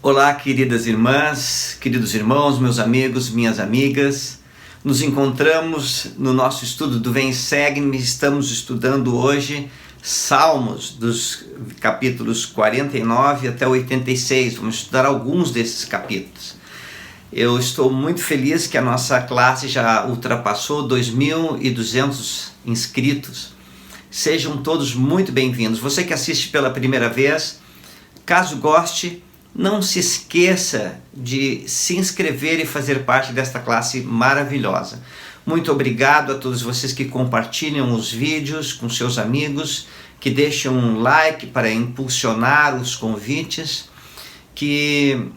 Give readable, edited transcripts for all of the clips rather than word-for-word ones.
Olá, queridas irmãs, queridos irmãos, meus amigos, minhas amigas. Nos encontramos no nosso estudo do Vem Segue-me. Estamos estudando hoje Salmos, dos capítulos 49 até 86. Vamos estudar alguns desses capítulos. Eu estou muito feliz que a nossa classe já ultrapassou 2.200 inscritos. Sejam todos muito bem-vindos. Você que assiste pela primeira vez, caso goste, não se esqueça de se inscrever e fazer parte desta classe maravilhosa. Muito obrigado a todos vocês que compartilham os vídeos com seus amigos, que deixam um like para impulsionar os convites, que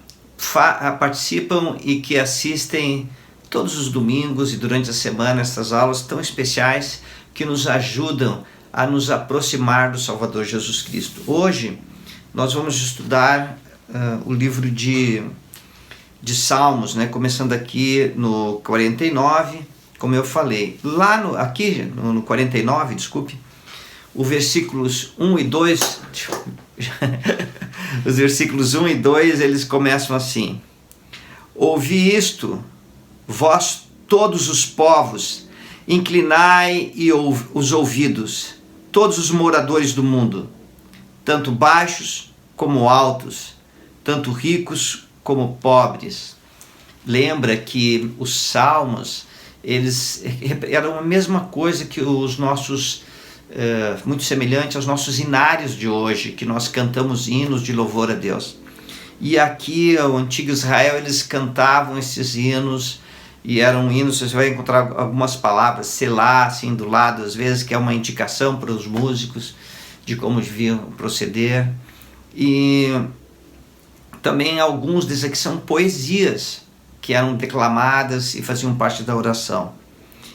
participam e que assistem todos os domingos e durante a semana estas aulas tão especiais que nos ajudam a nos aproximar do Salvador Jesus Cristo. Hoje nós vamos estudar o livro de Salmos, né? Começando aqui no 49, como eu falei. Aqui no 49, desculpe, os versículos 1 e 2, os versículos 1 e 2, eles começam assim: Ouvi isto, vós todos os povos, inclinai os ouvidos, todos os moradores do mundo, tanto baixos como altos, tanto ricos como pobres. Lembra que os salmos, eles eram a mesma coisa que os nossos, muito semelhante aos nossos hinários de hoje, que nós cantamos hinos de louvor a Deus. E aqui, o antigo Israel, eles cantavam esses hinos, e eram hinos, você vai encontrar algumas palavras, selá, assim, do lado, às vezes, que é uma indicação para os músicos de como deviam proceder. E também alguns desses aqui são poesias que eram declamadas e faziam parte da oração.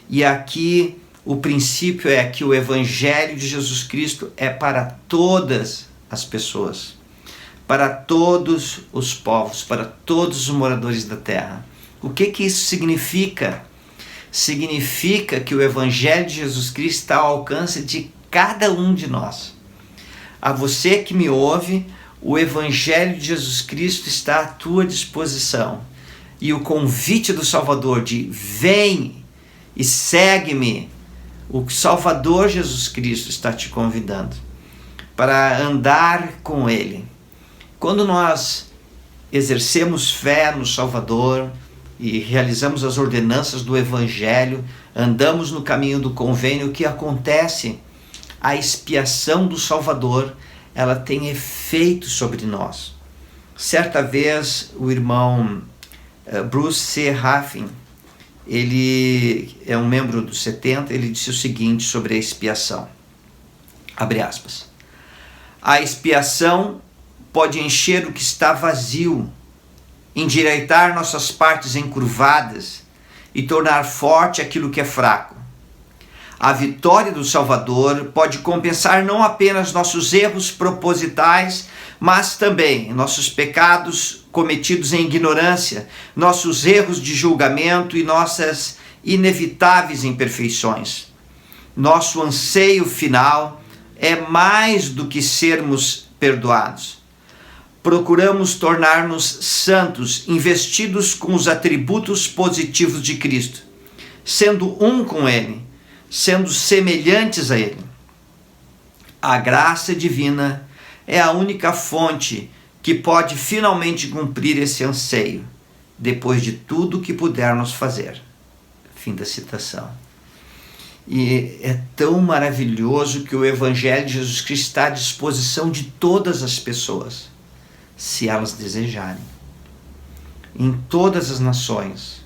E aqui o princípio é que o Evangelho de Jesus Cristo é para todas as pessoas, para todos os povos, para todos os moradores da terra. O que isso significa? Significa que o Evangelho de Jesus Cristo está ao alcance de cada um de nós. A você que me ouve, o Evangelho de Jesus Cristo está à tua disposição. E o convite do Salvador de vem e segue-me, o Salvador Jesus Cristo está te convidando para andar com Ele. Quando nós exercemos fé no Salvador e realizamos as ordenanças do Evangelho, andamos no caminho do convênio, o que acontece? A expiação do Salvador, ela tem efeito sobre nós. Certa vez, o irmão Bruce C. Raffin, ele é um membro dos 70, ele disse o seguinte sobre a expiação, abre aspas: a expiação pode encher o que está vazio, endireitar nossas partes encurvadas e tornar forte aquilo que é fraco. A vitória do Salvador pode compensar não apenas nossos erros propositais, mas também nossos pecados cometidos em ignorância, nossos erros de julgamento e nossas inevitáveis imperfeições. Nosso anseio final é mais do que sermos perdoados. Procuramos tornar-nos santos, investidos com os atributos positivos de Cristo, sendo um com Ele, sendo semelhantes a Ele. A graça divina é a única fonte que pode finalmente cumprir esse anseio, depois de tudo que pudermos fazer. Fim da citação. E é tão maravilhoso que o Evangelho de Jesus Cristo está à disposição de todas as pessoas, se elas desejarem, em todas as nações.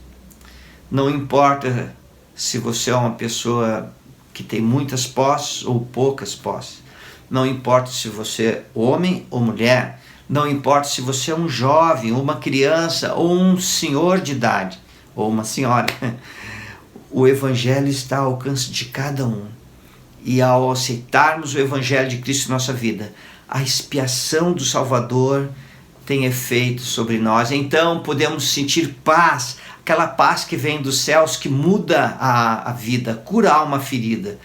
Não importa se você é uma pessoa que tem muitas posses ou poucas posses. Não importa se você é homem ou mulher. Não importa se você é um jovem, uma criança ou um senhor de idade ou uma senhora. O Evangelho está ao alcance de cada um. E ao aceitarmos o Evangelho de Cristo em nossa vida, a expiação do Salvador tem efeito sobre nós. Então podemos sentir paz, aquela paz que vem dos céus, que muda a vida, cura a alma ferida.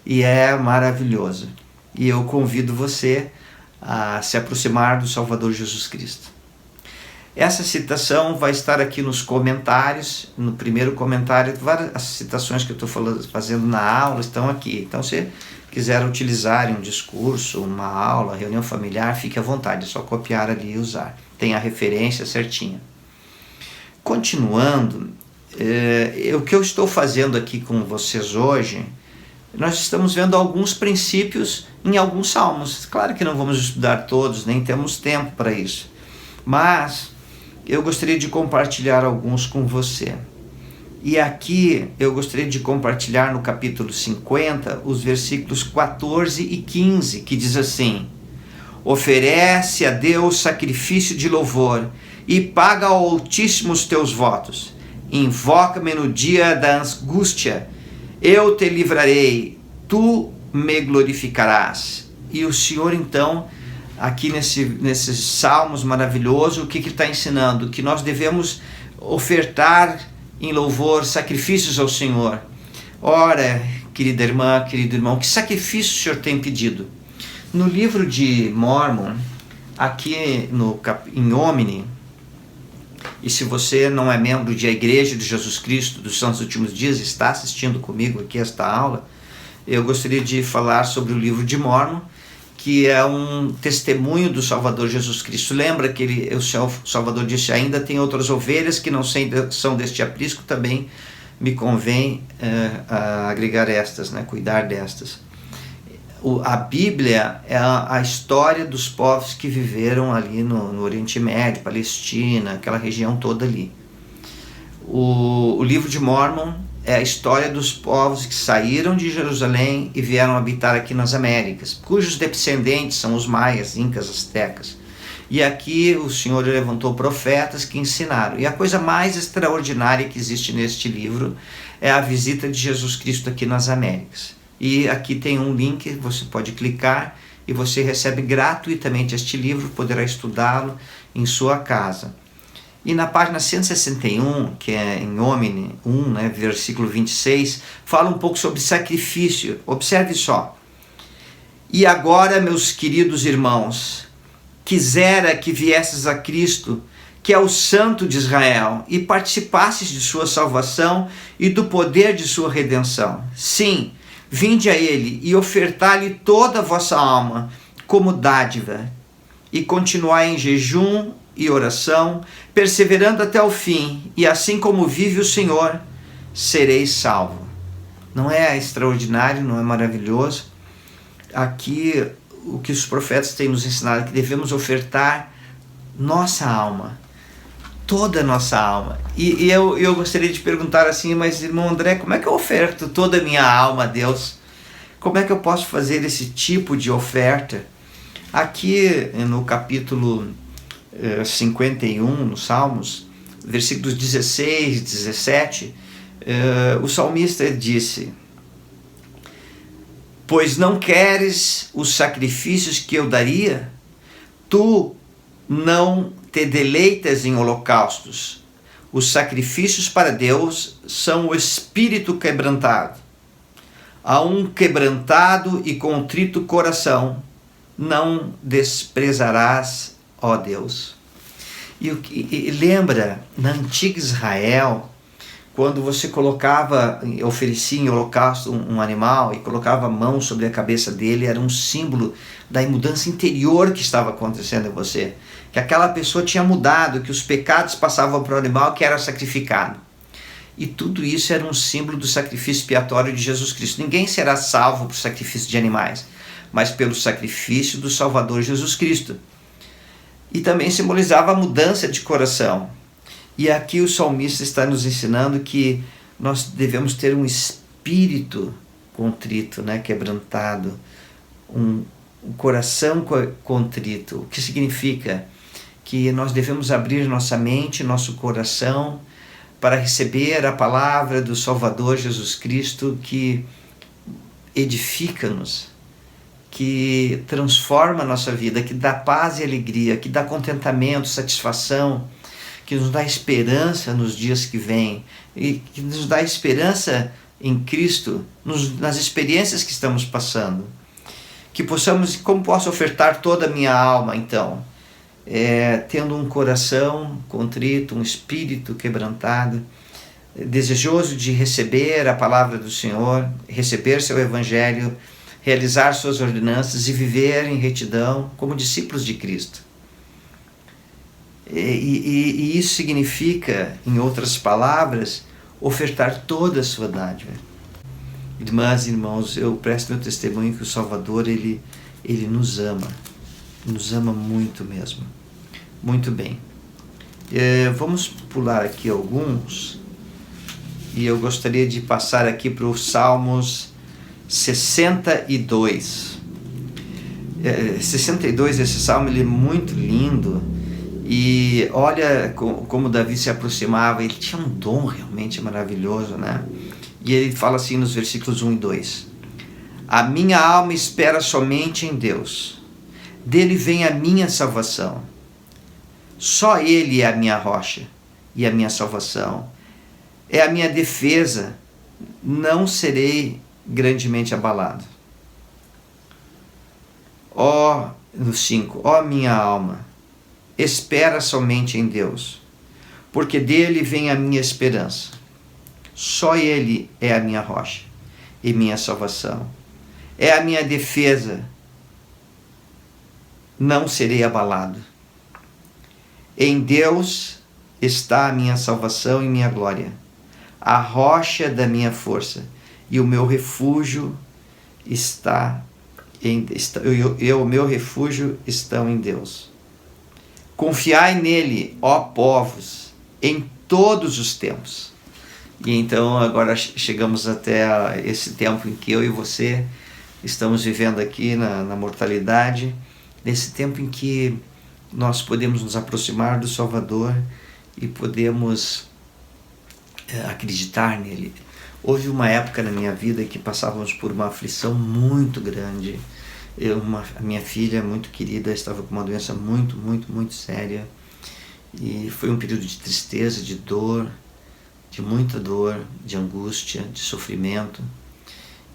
E é maravilhoso. E eu convido você a se aproximar do Salvador Jesus Cristo. Essa citação vai estar aqui nos comentários, no primeiro comentário. Várias citações que eu estou fazendo na aula estão aqui. Então, se quiser utilizar em um discurso, uma aula, reunião familiar, fique à vontade, é só copiar ali e usar. Tem a referência certinha. Continuando, o que eu estou fazendo aqui com vocês hoje, nós estamos vendo alguns princípios em alguns salmos. Claro que não vamos estudar todos, nem temos tempo para isso. Mas eu gostaria de compartilhar alguns com você. E aqui eu gostaria de compartilhar no capítulo 50, os versículos 14 e 15, que diz assim: oferece a Deus sacrifício de louvor e paga ao Altíssimo os teus votos. Invoca-me no dia da angústia, eu te livrarei, tu me glorificarás. E o Senhor, então, aqui nesses salmos maravilhosos, o que ele está ensinando? Que nós devemos ofertar em louvor sacrifícios ao Senhor. Ora, querida irmã, querido irmão, que sacrifício o Senhor tem pedido? No livro de Mórmon, aqui em Omni, e se você não é membro de A Igreja de Jesus Cristo dos Santos Últimos Dias, está assistindo comigo aqui esta aula, eu gostaria de falar sobre o livro de Mórmon, que é um testemunho do Salvador Jesus Cristo. Lembra que o Salvador disse: ainda tem outras ovelhas que não são deste aprisco, também me convém agregar estas, né, cuidar destas. A Bíblia é a história dos povos que viveram ali no Oriente Médio, Palestina, aquela região toda ali. O livro de Mórmon é a história dos povos que saíram de Jerusalém e vieram habitar aqui nas Américas, cujos descendentes são os maias, incas, astecas. E aqui o Senhor levantou profetas que ensinaram. E a coisa mais extraordinária que existe neste livro é a visita de Jesus Cristo aqui nas Américas. E aqui tem um link, você pode clicar e você recebe gratuitamente este livro, poderá estudá-lo em sua casa. E na página 161, que é em Omni 1, né, versículo 26, fala um pouco sobre sacrifício. Observe só. E agora, meus queridos irmãos, quisera que viesses a Cristo, que é o Santo de Israel, e participasses de sua salvação e do poder de sua redenção. Sim, vinde a ele e ofertai-lhe toda a vossa alma como dádiva, e continuai em jejum e oração, perseverando até o fim, e assim como vive o Senhor, sereis salvo. Não é extraordinário, não é maravilhoso? Aqui o que os profetas têm nos ensinado é que devemos ofertar nossa alma, toda a nossa alma. E eu gostaria de perguntar assim: mas irmão André, como é que eu oferto toda a minha alma a Deus? Como é que eu posso fazer esse tipo de oferta? Aqui no capítulo 51, nos Salmos, versículos 16 e 17, o salmista disse: pois não queres os sacrifícios que eu daria? Tu não te deleitas em holocaustos. Os sacrifícios para Deus são o espírito quebrantado. A um quebrantado e contrito coração não desprezarás, ó Deus. E lembra, na antiga Israel, quando você oferecia em holocausto um animal e colocava a mão sobre a cabeça dele, era um símbolo da mudança interior que estava acontecendo em você. Que aquela pessoa tinha mudado, que os pecados passavam para o animal que era sacrificado. E tudo isso era um símbolo do sacrifício expiatório de Jesus Cristo. Ninguém será salvo por sacrifício de animais, mas pelo sacrifício do Salvador Jesus Cristo. E também simbolizava a mudança de coração. E aqui o salmista está nos ensinando que nós devemos ter um espírito contrito, né, quebrantado, um coração contrito. O que significa? Que nós devemos abrir nossa mente, nosso coração, para receber a palavra do Salvador Jesus Cristo, que edifica-nos, que transforma a nossa vida, que dá paz e alegria, que dá contentamento, satisfação, que nos dá esperança nos dias que vêm, e que nos dá esperança em Cristo, nas experiências que estamos passando. Que possamos, como posso ofertar toda a minha alma, então? tendo um coração contrito, um espírito quebrantado, desejoso de receber a palavra do Senhor, receber seu evangelho, realizar suas ordenanças e viver em retidão como discípulos de Cristo. E isso significa, em outras palavras, ofertar toda a sua dádiva. Irmãs e irmãos, eu presto meu testemunho que o Salvador, ele nos ama muito mesmo. Muito bem. Vamos pular aqui alguns, e eu gostaria de passar aqui para os Salmos 62. 62, esse salmo, ele é muito lindo, e olha como Davi se aproximava, ele tinha um dom realmente maravilhoso, né? E ele fala assim nos versículos 1 e 2: a minha alma espera somente em Deus, dele vem a minha salvação. Só ele é a minha rocha e a minha salvação, é a minha defesa, não serei grandemente abalado. No 5, minha alma, espera somente em Deus, porque dele vem a minha esperança. Só ele é a minha rocha e minha salvação, é a minha defesa, não serei abalado. Em Deus está a minha salvação e minha glória, a rocha da minha força, e o meu refúgio o meu refúgio estão em Deus. Confiai nele, ó povos, em todos os tempos. E então agora chegamos até esse tempo em que eu e você estamos vivendo aqui na mortalidade, nesse tempo em que nós podemos nos aproximar do Salvador e podemos acreditar nele. Houve uma época na minha vida que passávamos por uma aflição muito grande. A minha filha muito querida estava com uma doença muito, muito, muito séria, e foi um período de tristeza, de dor, de muita dor, de angústia, de sofrimento.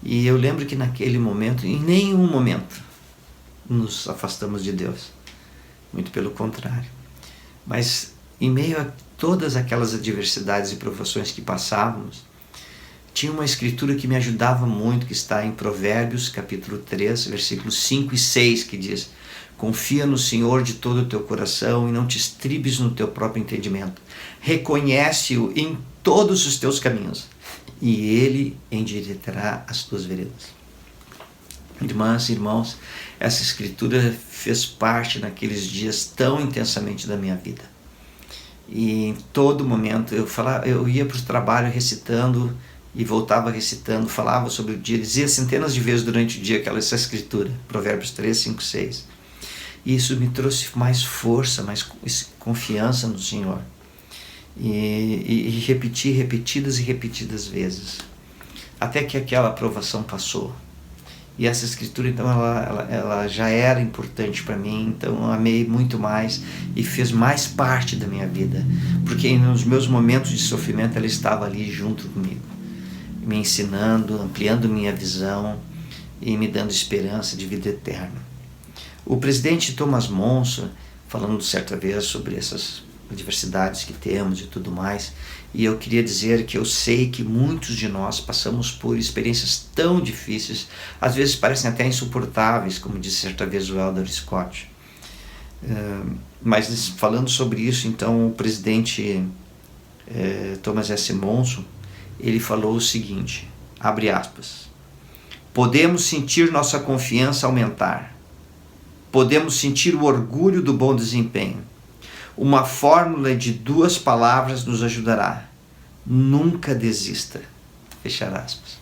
E eu lembro que naquele momento, em nenhum momento, nos afastamos de Deus. Muito pelo contrário. Mas em meio a todas aquelas adversidades e provações que passávamos, tinha uma escritura que me ajudava muito, que está em Provérbios, capítulo 3, versículos 5 e 6, que diz: confia no Senhor de todo o teu coração e não te estribes no teu próprio entendimento. Reconhece-o em todos os teus caminhos e ele endireitará as tuas veredas. Irmãs e irmãos, essa escritura fez parte naqueles dias tão intensamente da minha vida. E em todo momento eu ia para o trabalho recitando e voltava recitando, falava sobre o dia, dizia centenas de vezes durante o dia essa escritura, Provérbios 3, 5, 6. E isso me trouxe mais força, mais confiança no Senhor. E repeti repetidas e repetidas vezes, até que aquela aprovação passou. E essa escritura, então, ela já era importante para mim, então eu amei muito mais e fez mais parte da minha vida, porque nos meus momentos de sofrimento ela estava ali junto comigo, me ensinando, ampliando minha visão e me dando esperança de vida eterna. O presidente Thomas Monson, falando certa vez sobre essas adversidades que temos e tudo mais, e eu queria dizer que eu sei que muitos de nós passamos por experiências tão difíceis, às vezes parecem até insuportáveis, como disse certa vez o Elder Scott. Mas falando sobre isso, então, o presidente Thomas S. Monson, ele falou o seguinte, abre aspas: podemos sentir nossa confiança aumentar, podemos sentir o orgulho do bom desempenho. Uma fórmula de 2 palavras nos ajudará: nunca desista. Fechar aspas.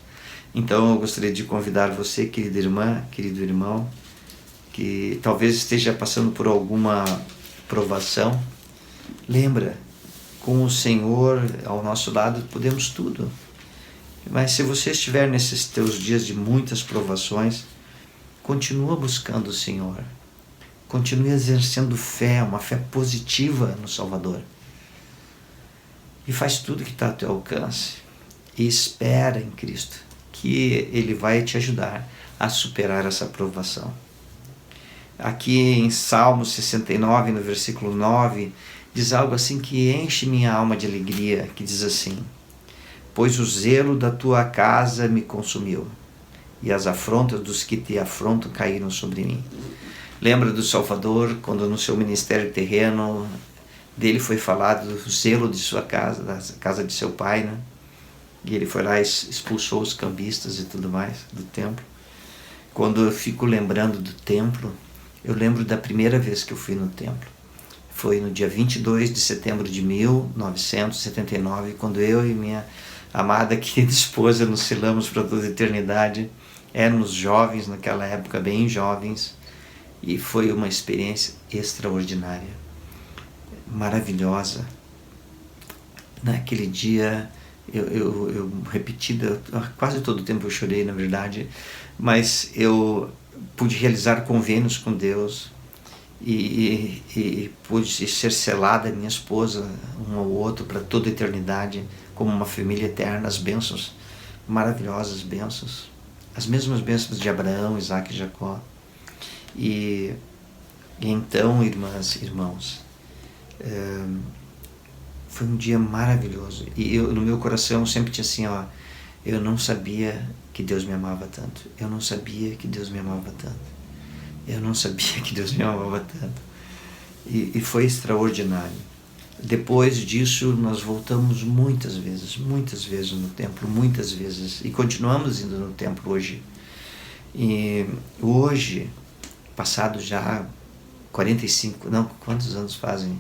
Então eu gostaria de convidar você, querida irmã, querido irmão, que talvez esteja passando por alguma provação. Lembra, com o Senhor ao nosso lado podemos tudo. Mas se você estiver nesses teus dias de muitas provações, continua buscando o Senhor. Continue exercendo fé, uma fé positiva no Salvador. E faz tudo que está ao teu alcance. E espera em Cristo, que Ele vai te ajudar a superar essa provação. Aqui em Salmos 69, no versículo 9, diz algo assim que enche minha alma de alegria, que diz assim: pois o zelo da tua casa me consumiu, e as afrontas dos que te afrontam caíram sobre mim. Lembra do Salvador, quando no seu ministério terreno, dele foi falado do zelo de sua casa, da casa de seu pai, né? E ele foi lá e expulsou os cambistas e tudo mais do templo. Quando eu fico lembrando do templo, eu lembro da primeira vez que eu fui no templo. Foi no dia 22 de setembro de 1979, quando eu e minha amada, querida esposa nos selamos para toda a eternidade. Éramos jovens naquela época, bem jovens, e foi uma experiência extraordinária, maravilhosa. Naquele dia, eu repetida, quase todo o tempo eu chorei, na verdade, mas eu pude realizar convênios com Deus e pude ser selada, minha esposa, um ao outro, para toda a eternidade, como uma família eterna, as bênçãos, maravilhosas bênçãos, as mesmas bênçãos de Abraão, Isaac e Jacó. E então, irmãs e irmãos, foi um dia maravilhoso. E no meu coração sempre tinha assim, eu não sabia que Deus me amava tanto. Eu não sabia que Deus me amava tanto. Eu não sabia que Deus me amava tanto. E foi extraordinário. Depois disso, nós voltamos muitas vezes no templo, muitas vezes. E continuamos indo no templo hoje. E hoje, passado já 45, não, quantos anos fazem?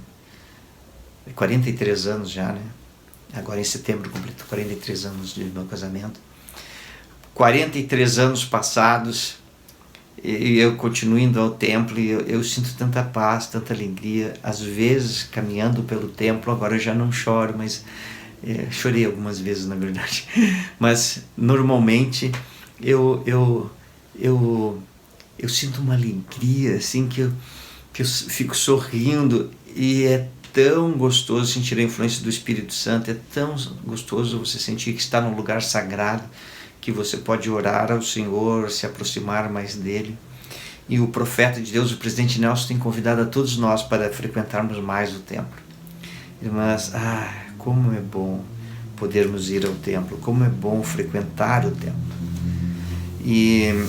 43 anos já, né? Agora em setembro completo 43 anos de meu casamento. 43 anos passados, e eu continuo indo ao templo, e eu sinto tanta paz, tanta alegria. Às vezes, caminhando pelo templo, agora eu já não choro, mas chorei algumas vezes, na verdade. Mas normalmente eu sinto uma alegria, assim, que eu fico sorrindo, e é tão gostoso sentir a influência do Espírito Santo, é tão gostoso você sentir que está num lugar sagrado, que você pode orar ao Senhor, se aproximar mais dele. E o profeta de Deus, o presidente Nelson, tem convidado a todos nós para frequentarmos mais o templo. Irmãs, como é bom podermos ir ao templo, como é bom frequentar o templo. E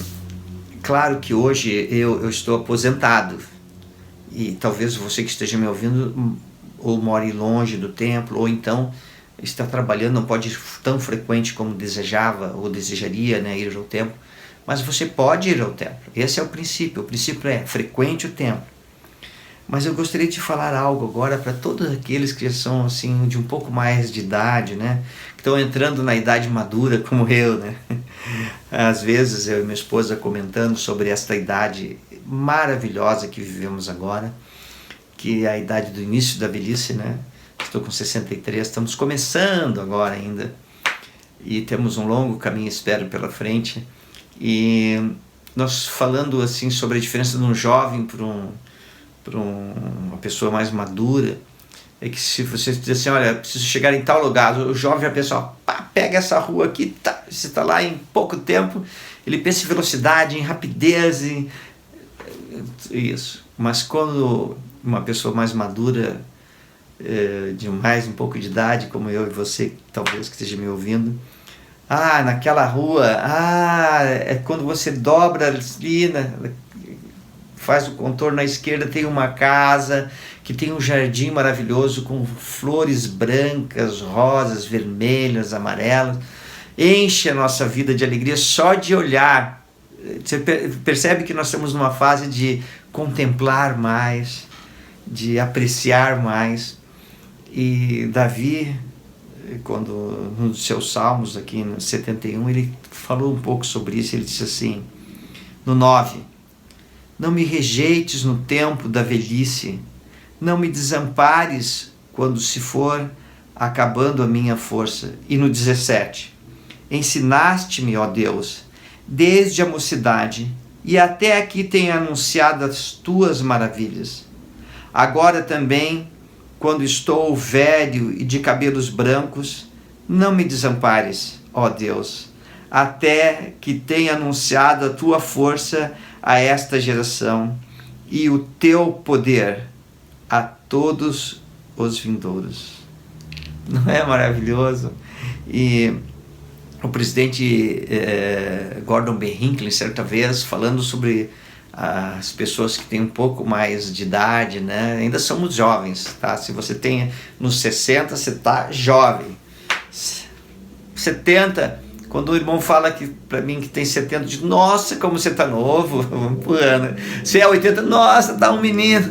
claro que hoje eu estou aposentado, e talvez você que esteja me ouvindo ou more longe do templo, ou então está trabalhando, não pode ir tão frequente como desejava ou desejaria, né, ir ao templo, mas você pode ir ao templo. Esse é o princípio é frequente o templo. Mas eu gostaria de falar algo agora para todos aqueles que são assim de um pouco mais de idade, né, que estão entrando na idade madura como eu, né. Às vezes eu e minha esposa comentando sobre esta idade maravilhosa que vivemos agora, que é a idade do início da velhice, né. Estou com 63, estamos começando agora ainda, e temos um longo caminho, espero, pela frente. E nós falando assim sobre a diferença de um jovem para uma pessoa mais madura, é que se você diz assim, olha, preciso chegar em tal lugar, o jovem já pensa, pega essa rua aqui, você está lá em pouco tempo, ele pensa em velocidade, em rapidez, isso. Mas quando uma pessoa mais madura, de mais um pouco de idade, como eu e você, talvez que esteja me ouvindo, naquela rua, é quando você dobra ali, faz o contorno à esquerda, tem uma casa que tem um jardim maravilhoso com flores brancas, rosas, vermelhas, amarelas, enche a nossa vida de alegria só de olhar. Você percebe que nós estamos numa fase de contemplar mais, de apreciar mais. E Davi, quando nos seus salmos aqui no 71, ele falou um pouco sobre isso. Ele disse assim, no 9, não me rejeites no tempo da velhice, não me desampares quando se for acabando a minha força. E no 17, ensinaste-me, ó Deus, desde a mocidade, e até aqui tenho anunciado as tuas maravilhas. Agora também, quando estou velho e de cabelos brancos, não me desampares, ó Deus, até que tenha anunciado a tua força a esta geração e o teu poder a todos os vindouros. Não é maravilhoso? E o presidente Gordon B. Hinckley, certa vez, falando sobre as pessoas que têm um pouco mais de idade, né? Ainda somos jovens, tá? Se você tem nos 60, você tá jovem. 70, quando o irmão fala para mim que tem 70, eu digo, nossa, como você tá novo, vamos pro ano. Se é 80, nossa, tá um menino.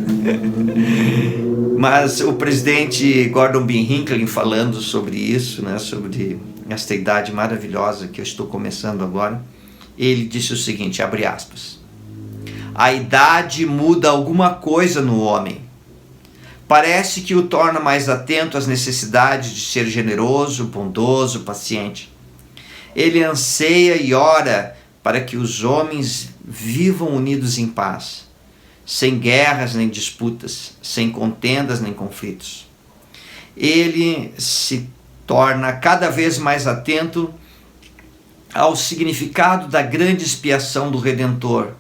Mas o presidente Gordon B. Hinckley falando sobre isso, né? Sobre esta idade maravilhosa que eu estou começando agora, ele disse o seguinte, abre aspas: a idade muda alguma coisa no homem. Parece que o torna mais atento às necessidades de ser generoso, bondoso, paciente. Ele anseia e ora para que os homens vivam unidos em paz, sem guerras nem disputas, sem contendas nem conflitos. Ele se torna cada vez mais atento ao significado da grande expiação do Redentor,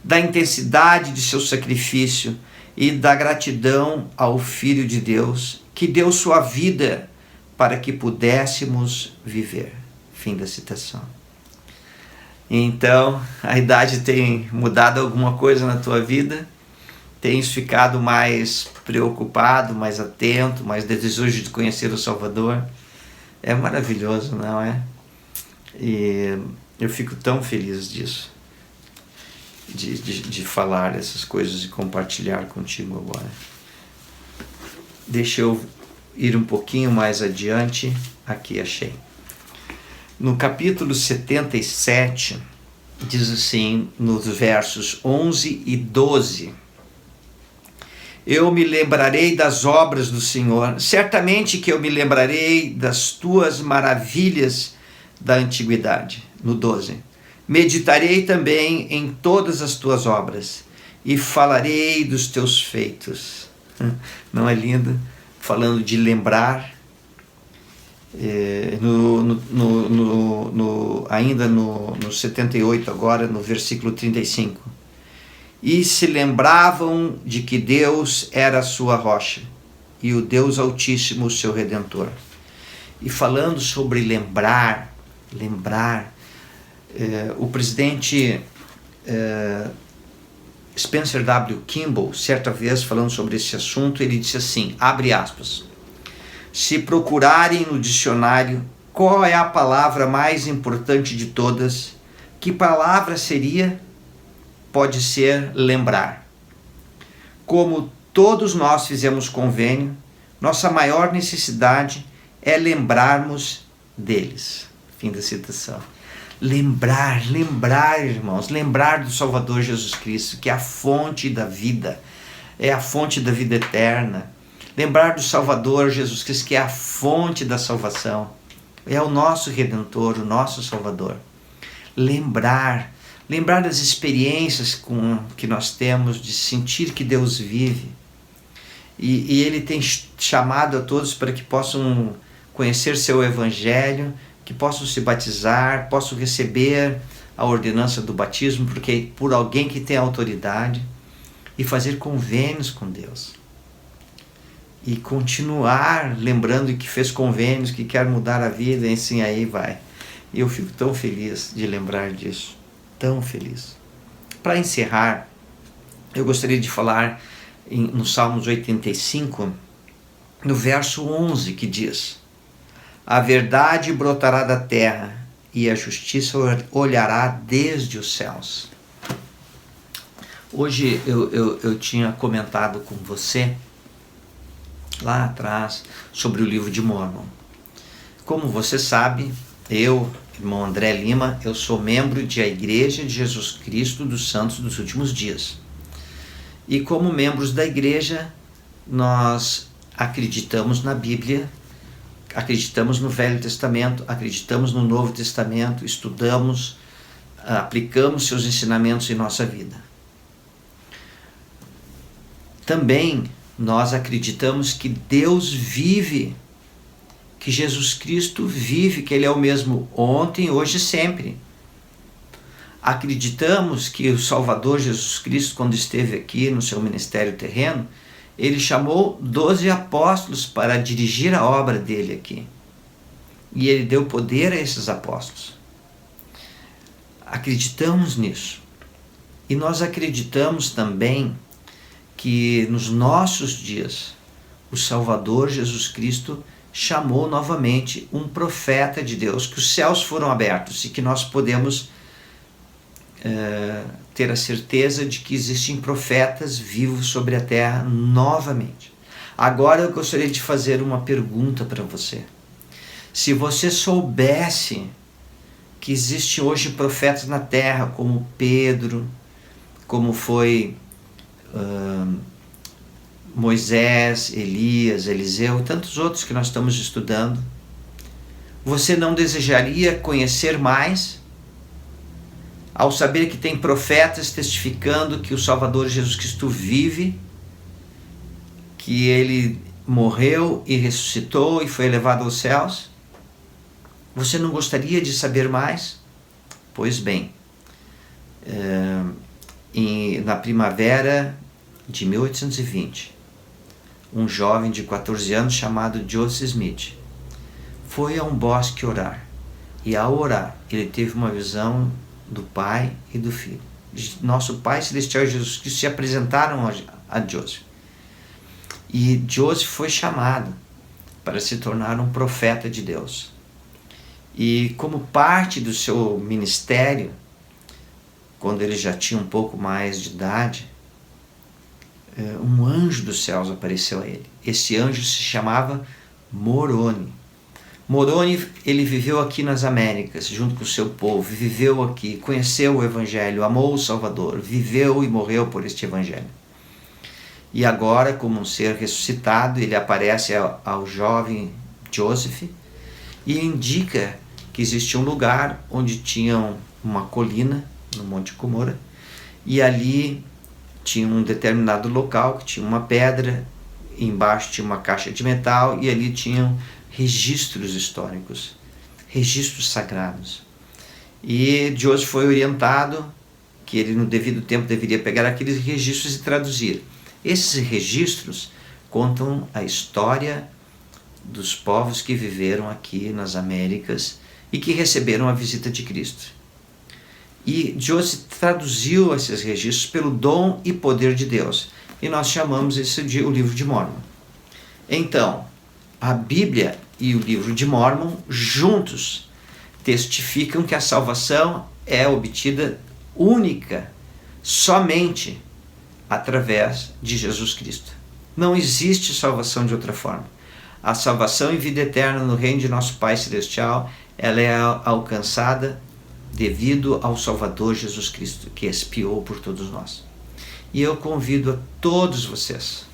da intensidade de seu sacrifício e da gratidão ao Filho de Deus, que deu sua vida para que pudéssemos viver. Fim da citação. Então, a idade tem mudado alguma coisa na tua vida? Tens ficado mais preocupado, mais atento, mais desejoso de conhecer o Salvador? É maravilhoso, não é? E eu fico tão feliz disso. De falar essas coisas e compartilhar contigo agora. Deixa eu ir um pouquinho mais adiante. Aqui achei. No capítulo 77, diz assim, nos versos 11 e 12: eu me lembrarei das obras do Senhor, certamente que eu me lembrarei das tuas maravilhas da antiguidade. No 12: meditarei também em todas as tuas obras e falarei dos teus feitos. Não é lindo? Falando de lembrar, ainda no 78 agora, no versículo 35. E se lembravam de que Deus era a sua rocha e o Deus Altíssimo o seu Redentor. E falando sobre lembrar, o presidente Spencer W. Kimball, certa vez falando sobre esse assunto, ele disse assim, abre aspas: se procurarem no dicionário qual é a palavra mais importante de todas, que palavra seria? Pode ser lembrar. Como todos nós fizemos convênio, nossa maior necessidade é lembrarmos deles. Fim da citação. Lembrar, irmãos, lembrar do Salvador Jesus Cristo, que é a fonte da vida, é a fonte da vida eterna. Lembrar do Salvador Jesus Cristo, que é a fonte da salvação, é o nosso Redentor, o nosso Salvador. Lembrar das experiências que nós temos de sentir que Deus vive. E Ele tem chamado a todos para que possam conhecer seu Evangelho, que possam se batizar, possam receber a ordenança do batismo, porque por alguém que tem autoridade, e fazer convênios com Deus. E continuar lembrando que fez convênios, que quer mudar a vida, e assim aí vai. E eu fico tão feliz de lembrar disso, tão feliz. Para encerrar, eu gostaria de falar no Salmos 85, no verso 11, que diz: a verdade brotará da terra e a justiça olhará desde os céus. Hoje eu tinha comentado com você, lá atrás, sobre o livro de Mórmon. Como você sabe, eu, irmão André Lima, eu sou membro da Igreja de Jesus Cristo dos Santos dos Últimos Dias. E como membros da igreja, nós acreditamos na Bíblia, acreditamos no Velho Testamento, acreditamos no Novo Testamento, estudamos, aplicamos seus ensinamentos em nossa vida. Também nós acreditamos que Deus vive, que Jesus Cristo vive, que Ele é o mesmo ontem, hoje e sempre. Acreditamos que o Salvador Jesus Cristo, quando esteve aqui no seu ministério terreno, ele chamou 12 apóstolos para dirigir a obra dele aqui. E ele deu poder a esses apóstolos. Acreditamos nisso. E nós acreditamos também que nos nossos dias o Salvador Jesus Cristo chamou novamente um profeta de Deus, que os céus foram abertos e que nós podemos ter a certeza de que existem profetas vivos sobre a terra novamente. Agora eu gostaria de fazer uma pergunta para você. Se você soubesse que existem hoje profetas na terra, como Pedro, como foi Moisés, Elias, Eliseu e tantos outros que nós estamos estudando, você não desejaria conhecer mais? Ao saber que tem profetas testificando que o Salvador Jesus Cristo vive, que ele morreu e ressuscitou e foi elevado aos céus, você não gostaria de saber mais? Pois bem, na primavera de 1820, um jovem de 14 anos chamado Joseph Smith foi a um bosque orar, e ao orar ele teve uma visão do Pai e do Filho. Nosso Pai Celestial Jesus Cristo se apresentaram a Joseph. E Joseph foi chamado para se tornar um profeta de Deus. E como parte do seu ministério, quando ele já tinha um pouco mais de idade, um anjo dos céus apareceu a ele. Esse anjo se chamava Moroni. Moroni, ele viveu aqui nas Américas, junto com o seu povo, viveu aqui, conheceu o Evangelho, amou o Salvador, viveu e morreu por este Evangelho. E agora, como um ser ressuscitado, ele aparece ao jovem Joseph e indica que existia um lugar onde tinha uma colina, no Monte Cumorah, e ali tinha um determinado local que tinha uma pedra, embaixo tinha uma caixa de metal e ali tinham registros históricos, registros sagrados. E Joseph foi orientado que ele no devido tempo deveria pegar aqueles registros e traduzir. Esses registros contam a história dos povos que viveram aqui nas Américas e que receberam a visita de Cristo. E Joseph traduziu esses registros pelo dom e poder de Deus. E nós chamamos isso de o Livro de Mórmon. Então, a Bíblia e o Livro de Mórmon juntos testificam que a salvação é obtida única, somente através de Jesus Cristo. Não existe salvação de outra forma. A salvação e vida eterna no reino de nosso Pai Celestial, ela é alcançada devido ao Salvador Jesus Cristo, que expiou por todos nós. E eu convido a todos vocês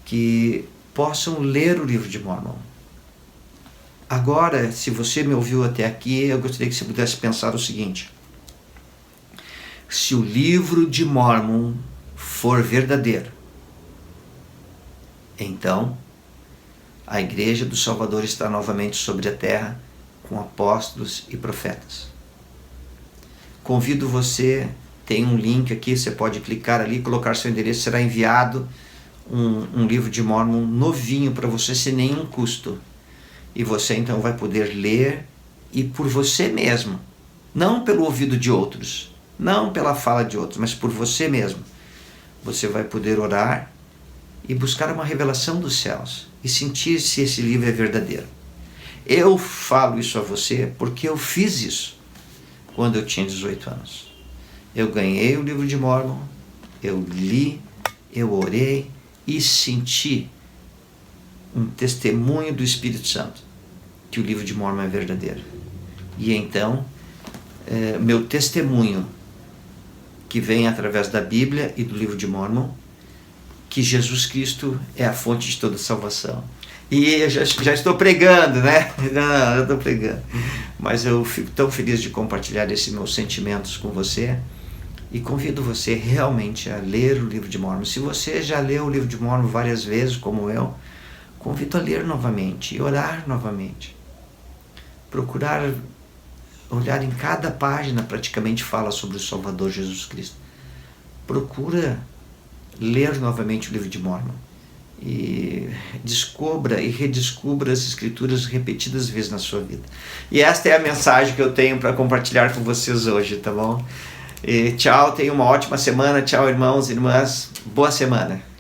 que possam ler o Livro de Mórmon. Agora, se você me ouviu até aqui, eu gostaria que você pudesse pensar o seguinte: se o Livro de Mórmon for verdadeiro, então a Igreja do Salvador está novamente sobre a terra com apóstolos e profetas. Convido você, tem um link aqui, você pode clicar ali, colocar seu endereço, será enviado um livro de Mórmon novinho para você sem nenhum custo. E você então vai poder ler e por você mesmo, não pelo ouvido de outros, não pela fala de outros, mas por você mesmo, você vai poder orar e buscar uma revelação dos céus e sentir se esse livro é verdadeiro. Eu falo isso a você porque eu fiz isso quando eu tinha 18 anos. Eu ganhei o Livro de Mórmon, eu li, eu orei e senti um testemunho do Espírito Santo que o Livro de Mórmon é verdadeiro. E então, meu testemunho, que vem através da Bíblia e do Livro de Mórmon, que Jesus Cristo é a fonte de toda salvação. E eu já estou pregando, né? Não, eu estou pregando. Mas eu fico tão feliz de compartilhar esses meus sentimentos com você e convido você realmente a ler o Livro de Mórmon. Se você já leu o Livro de Mórmon várias vezes, como eu, convido a ler novamente e orar novamente. Procurar olhar em cada página, praticamente fala sobre o Salvador Jesus Cristo. Procura ler novamente o livro de Mormon e descubra e redescubra as escrituras repetidas vezes na sua vida. E esta é a mensagem que eu tenho para compartilhar com vocês hoje, tá bom? E tchau, tenha uma ótima semana. Tchau, irmãos e irmãs. Boa semana.